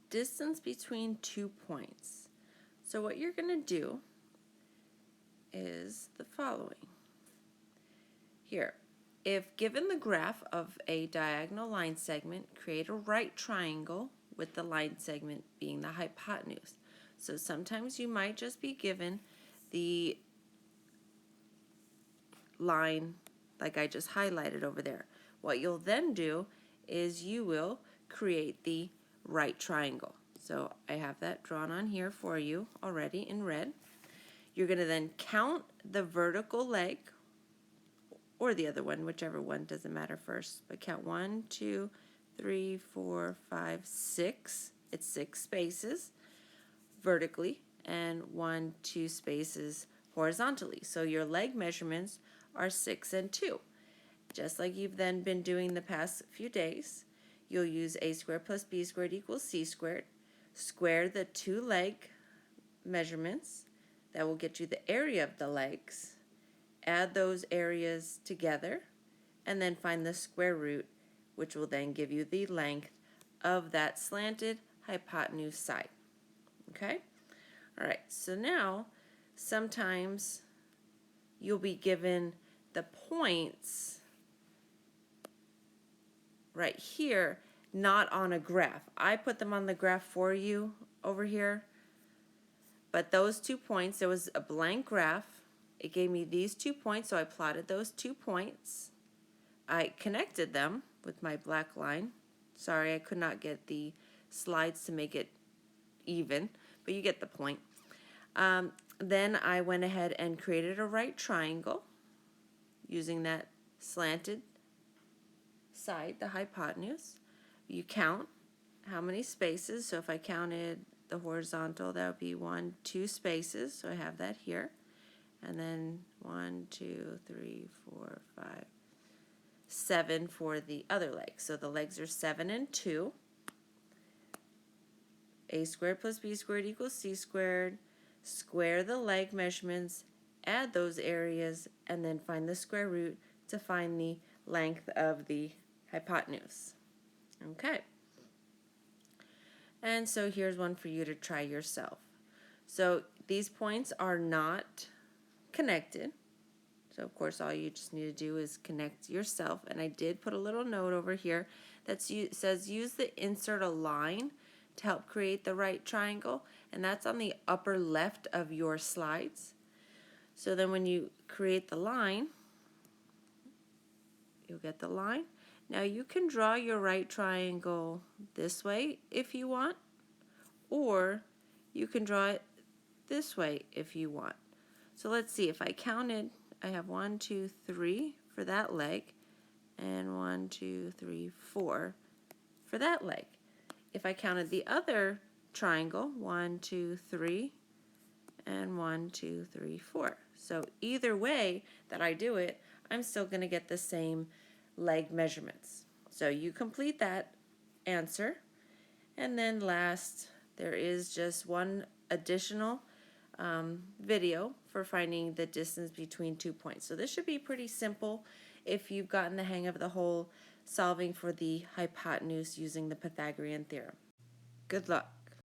distance between 2 points. So what you're going to do is the following. Here, if given the graph of a diagonal line segment, create a right triangle with the line segment being the hypotenuse. So sometimes you might just be given the line like I just highlighted over there. What you'll then do is you will create the right triangle. So I have that drawn on here for you already in red. You're going to then count the vertical leg, or the other one, whichever one, doesn't matter first, but count 1, 2, 3, 4, 5, 6. It's 6 spaces vertically and 1, 2 spaces horizontally. So your leg measurements are 6 and 2. Just like you've then been doing the past few days, you'll use a squared plus b squared equals c squared. Square the 2 leg measurements. That will get you the area of the legs. Add those areas together and then find the square root, which will then give you the length of that slanted hypotenuse side. Okay? All right, so now sometimes you'll be given the points right here, not on a graph. I put them on the graph for you over here, but those 2 points, there was a blank graph. It gave me these 2 points, so I plotted those 2 points. I connected them with my black line. Sorry, I could not get the slides to make it even, but you get the point. Then I went ahead and created a right triangle using that slanted side, the hypotenuse. You count how many spaces. So if I counted the horizontal, that would be 1, 2 spaces. So I have that here. And then 1, 2, 3, 4, 5, 7 for the other leg. So the legs are 7 and 2. A squared plus b squared equals c squared. Square the leg measurements, add those areas, and then find the square root to find the length of the hypotenuse. Okay. And so here's one for you to try yourself. So these points are not connected. So of course all you just need to do is connect yourself. And I did put a little note over here that says use the insert a line to help create the right triangle, and that's on the upper left of your slides. So then when you create the line, you'll get the line. Now you can draw your right triangle this way if you want, or you can draw it this way if you want. So let's see, if I counted, I have 1, 2, 3 for that leg, and 1, 2, 3, 4 for that leg. If I counted the other triangle, 1, 2, 3, and 1, 2, 3, 4. So either way that I do it, I'm still going to get the same leg measurements. So you complete that answer. And then last, there is just one additional video for finding the distance between 2 points. So this should be pretty simple if you've gotten the hang of the whole solving for the hypotenuse using the Pythagorean theorem. Good luck.